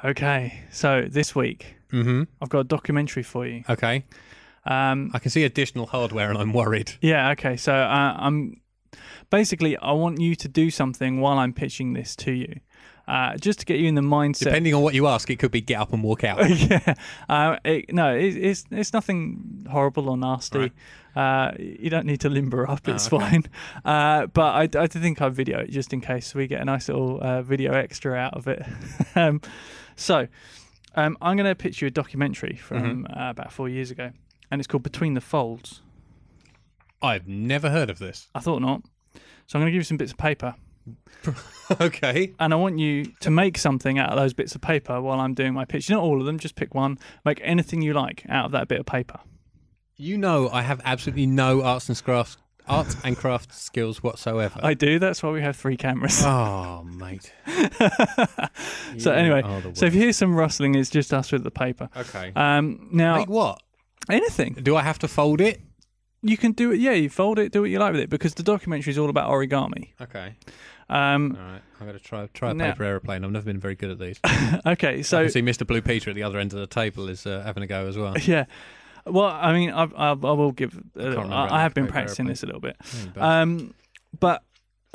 Okay, so this week I've got a documentary for you. Okay. I can see additional hardware and I'm worried. Yeah, okay, so I'm basically I want you to do something while I'm pitching this to you, just to get you in the mindset. Depending on what you ask, it could be get up and walk out. Yeah, it's nothing horrible or nasty. Right. You don't need to limber up; it's fine. But I think I'd video it just in case we get a nice little video extra out of it. So I'm going to pitch you a documentary from about 4 years ago, and it's called Between the Folds. I've never heard of this. I thought not. So I'm going to give you some bits of paper. Okay. And I want you to make something out of those bits of paper while I'm doing my pitch. Not all of them, just pick one. Make anything you like out of that bit of paper. You know I have absolutely no art and craft skills whatsoever. I do. That's why we have 3 cameras. Oh, mate. So anyway, so if you hear some rustling, it's just us with the paper. Okay. Now, Make what? Anything. Do I have to fold it? You can do it. Yeah, you fold it, do what you like with it, because the documentary is all about origami. Okay. All right. I'm going to try a paper aeroplane. I've never been very good at these. Okay, so I can see Mr. Blue Peter at the other end of the table is having a go as well. Yeah. Well, I mean, I will give. I have been practicing this a little bit, but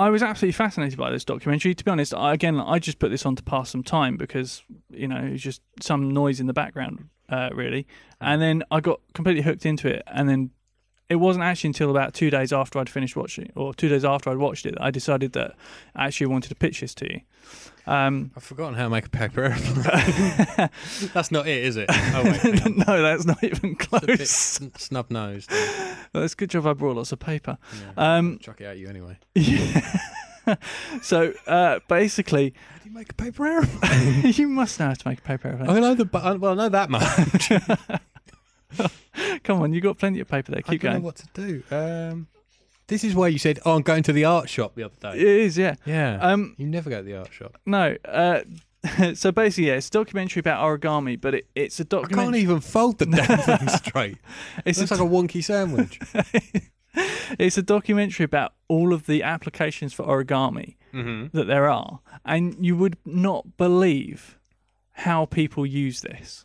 I was absolutely fascinated by this documentary. To be honest, I just put this on to pass some time because it was just some noise in the background, really, and then I got completely hooked into it, and then it wasn't actually until about 2 days after I'd finished watching, or 2 days after I'd watched it, that I decided that I actually wanted to pitch this to you. I've forgotten how to make a paper airplane. That's not it, is it? Oh, wait, no, that's not even close. It's a bit snub-nosed. Well, it's a good job I brought lots of paper. Yeah, chuck it at you anyway. Yeah. So basically, how do you make a paper airplane? You must know how to make a paper airplane. I know that much. Come on, you got plenty of paper there. Keep going. I don't know what to do. This is why you said, I'm going to the art shop the other day. It is, yeah. Yeah. You never go to the art shop. No. So basically, yeah, it's a documentary about origami, but it's a documentary. I can't even fold the damn thing straight. It looks like a wonky sandwich. It's a documentary about all of the applications for origami that there are, and you would not believe how people use this.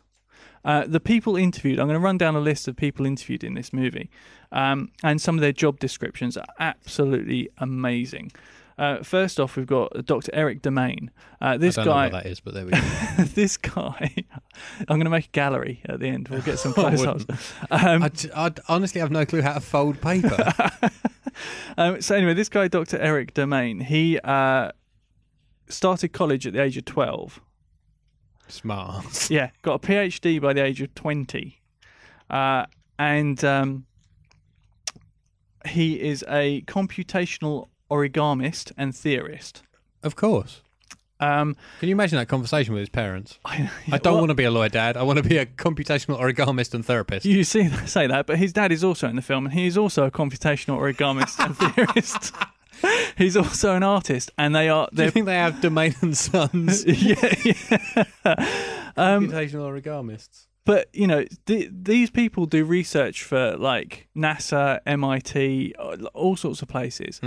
The people interviewed, I'm going to run down a list of people interviewed in this movie, and some of their job descriptions are absolutely amazing. First off, we've got Dr. Eric Demain. This I don't know what that is, but there we go. This guy, I'm going to make a gallery at the end. We'll get some close-ups. I honestly have no clue how to fold paper. So anyway, this guy, Dr. Eric Demain, he started college at the age of 12. Smart. Yeah, got a PhD by the age of 20. And he is a computational origamist and theorist. Of course. Can you imagine that conversation with his parents? I don't want to be a lawyer, Dad. I want to be a computational origamist and therapist. You say that, but his dad is also in the film, and he is also a computational origamist and theorist. He's also an artist, and they are. Do you think they have Domain and Sons? Yeah. Computational origamists. But these people do research for like NASA, MIT, all sorts of places.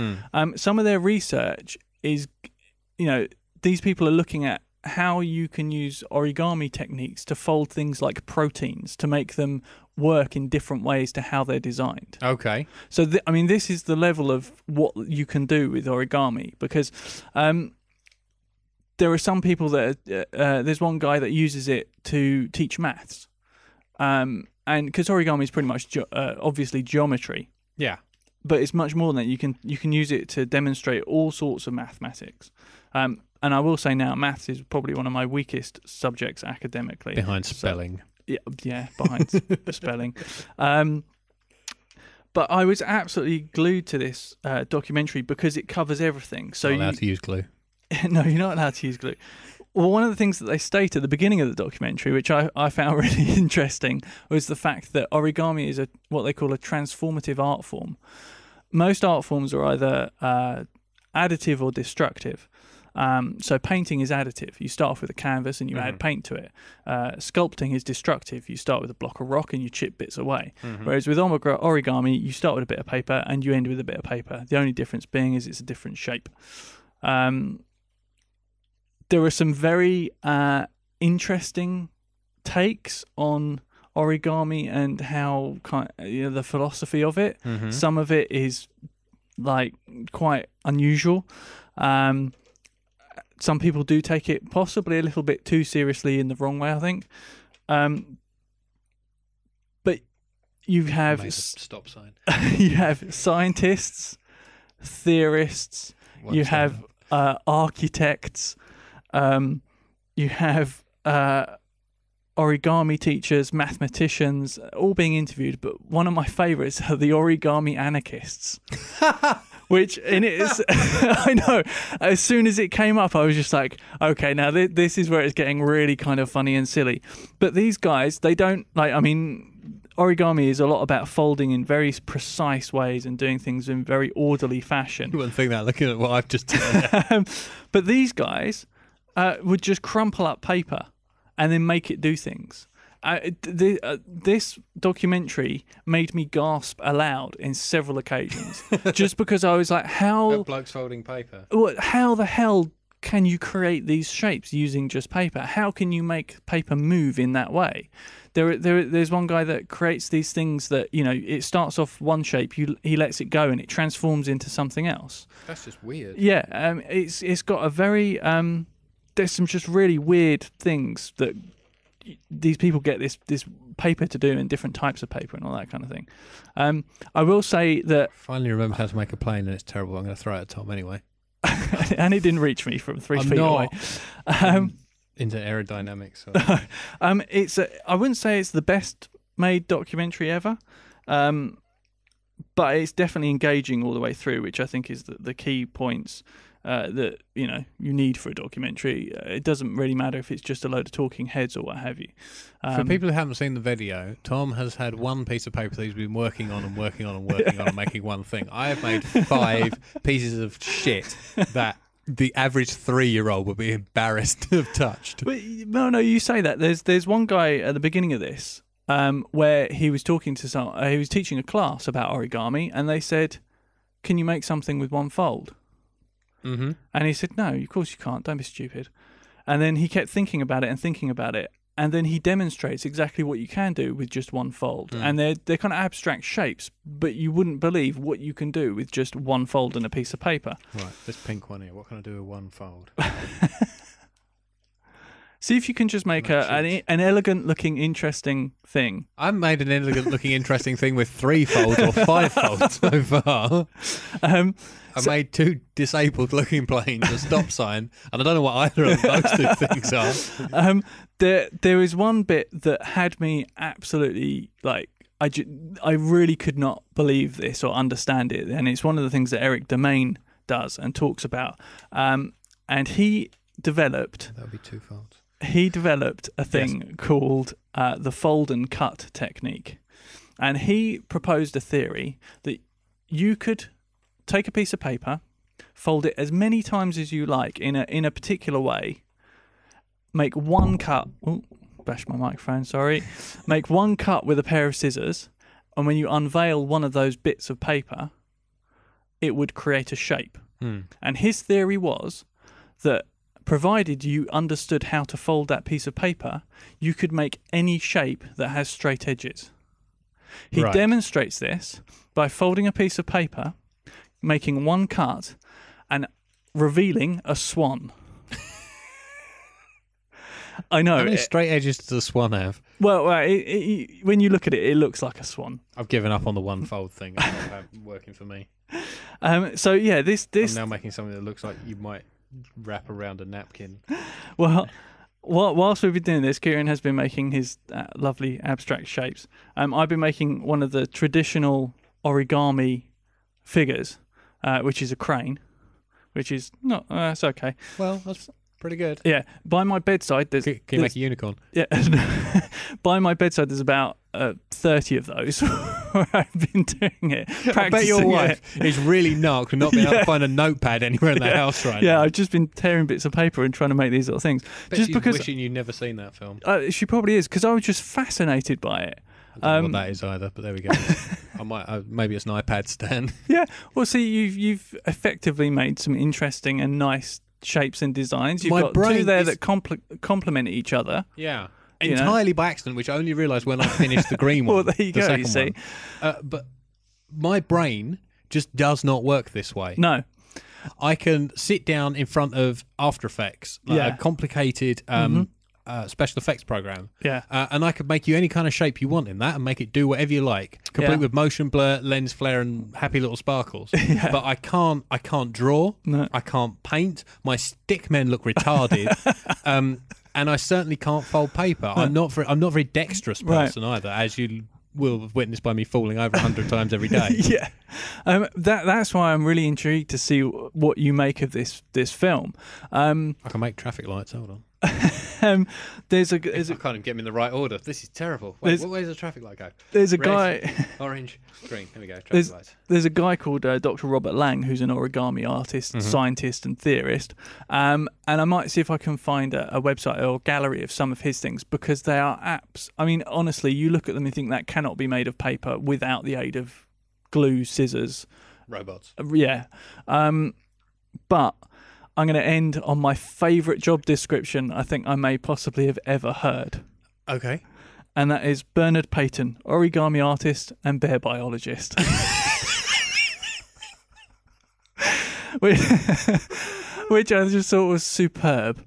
Some of their research is, these people are looking at how you can use origami techniques to fold things like proteins to make them work in different ways to how they're designed. Okay. So, this is the level of what you can do with origami, because there are some people that there's one guy that uses it to teach maths, and because origami is pretty much obviously geometry. Yeah. But it's much more than that. You can use it to demonstrate all sorts of mathematics. And I will say now, maths is probably one of my weakest subjects academically. Behind spelling. So, yeah, behind spelling. But I was absolutely glued to this documentary because it covers everything. So you're allowed to use glue. No, you're not allowed to use glue. Well, one of the things that they state at the beginning of the documentary, which I found really interesting, was the fact that origami is what they call a transformative art form. Most art forms are either additive or destructive. So painting is additive. You start off with a canvas and you add paint to it. Sculpting is destructive. You start with a block of rock and you chip bits away. Whereas with origami, you start with a bit of paper and you end with a bit of paper. The only difference being is it's a different shape. There are some very interesting takes on origami and how the philosophy of it. Mm-hmm. Some of it is like quite unusual. Some people do take it possibly a little bit too seriously in the wrong way, I think. But you have stop sign. You have scientists, theorists. You have architects. You have origami teachers, mathematicians, all being interviewed. But one of my favourites are the Origami Anarchists. Which, and it is, I know, as soon as it came up, I was just like, okay, now this is where it's getting really kind of funny and silly. But these guys, they don't, origami is a lot about folding in very precise ways and doing things in very orderly fashion. You wouldn't think that looking at what I've just done. But these guys would just crumple up paper and then make it do things. This documentary made me gasp aloud in several occasions, just because I was like, "How blokes folding paper? How the hell can you create these shapes using just paper? How can you make paper move in that way?" There's one guy that creates these things that it starts off one shape, he lets it go, and it transforms into something else. That's just weird. Yeah, it's got a very there's some just really weird things that these people get this paper to do in different types of paper and all that kind of thing. I will say that finally remembered how to make a plane, and it's terrible. I'm going to throw it at Tom anyway. And it didn't reach me from 3 feet away. Into aerodynamics. I wouldn't say it's the best made documentary ever, but it's definitely engaging all the way through, which I think is the key points that you need for a documentary. It doesn't really matter if it's just a load of talking heads or what have you. For people who haven't seen the video, Tom has had one piece of paper that he's been working on and making one thing. I have made 5 pieces of shit that the average 3-year-old would be embarrassed to have touched. But no, you say that. There's one guy at the beginning of this where he was talking to he was teaching a class about origami, and they said, "Can you make something with one fold?" Mm-hmm. And he said, "No, of course you can't. Don't be stupid." And then he kept thinking about it, and then he demonstrates exactly what you can do with just one fold. And they're kind of abstract shapes, but you wouldn't believe what you can do with just one fold and a piece of paper. Right, this pink one here, what can I do with one fold? See if you can just make an elegant-looking, interesting thing. I've made an elegant-looking, interesting thing with 3 folds or 5 folds so far. I made 2 disabled-looking planes, a stop sign, and I don't know what either of those 2 things are. There is one bit that had me absolutely I really could not believe this or understand it, and it's one of the things that Eric Domain does and talks about. And he developed. That would be 2 folds. He developed a thing called the fold and cut technique, and he proposed a theory that you could take a piece of paper, fold it as many times as you like in a particular way, make one cut. Ooh, bashed my microphone. Sorry. Make one cut with a pair of scissors, and when you unveil one of those bits of paper, it would create a shape. And his theory was that provided you understood how to fold that piece of paper, you could make any shape that has straight edges. He demonstrates this by folding a piece of paper, making one cut, and revealing a swan. I know. How many straight edges does a swan have? Well, when you look at it, it looks like a swan. I've given up on the one fold thing. It's not working for me. So yeah, this. I'm now making something that looks like you might wrap around a napkin. Well, whilst we've been doing this, Kieran has been making his lovely abstract shapes. I've been making one of the traditional origami figures, which is a crane, which is not. It's okay. Well, that's pretty good. Yeah. By my bedside, there's. Can you make a unicorn? Yeah. By my bedside, there's about 30 of those where I've been doing it. I bet your wife is really knocked and not being able to find a notepad anywhere in the house right now. Yeah, I've just been tearing bits of paper and trying to make these little things. Just because wishing you'd never seen that film. She probably is, because I was just fascinated by it. I don't know what that is either, but there we go. I might maybe it's an iPad stand. Yeah. Well, see, you've effectively made some interesting and nice shapes and designs. You've My got two brain there is- that complement each other. Yeah. You know? Entirely by accident, which I only realised when I finished the green one. Well, there you the go, second you see. one. But my brain just does not work this way. No. I can sit down in front of After Effects, like Yeah. a complicated special effects program, Yeah. and I could make you any kind of shape you want in that and make it do whatever you like, complete Yeah. with motion blur, lens flare, and happy little sparkles. But I can't draw. No. I can't paint. My stick men look retarded. And I certainly can't fold paper. I'm not a very dexterous person either, as you will have witnessed by me falling over 100 times every day. Yeah. That's why I'm really intrigued to see what you make of this film. I can make traffic lights. Hold on. There's I can't even get them in the right order. This is terrible. Wait, There's- what way does the traffic light go? a Red, guy. Orange, green. Here we go. Traffic lights. There's a guy called Dr. Robert Lang, who's an origami artist, scientist, and theorist. And I might see if I can find a website or gallery of some of his things, because they are apps. I mean, honestly, you look at them and think that cannot be made of paper without the aid of glue, scissors. Robots. Yeah. But I'm going to end on my favourite job description I think I may possibly have ever heard. Okay. And that is Bernard Payton, origami artist and bear biologist. which I just thought was superb.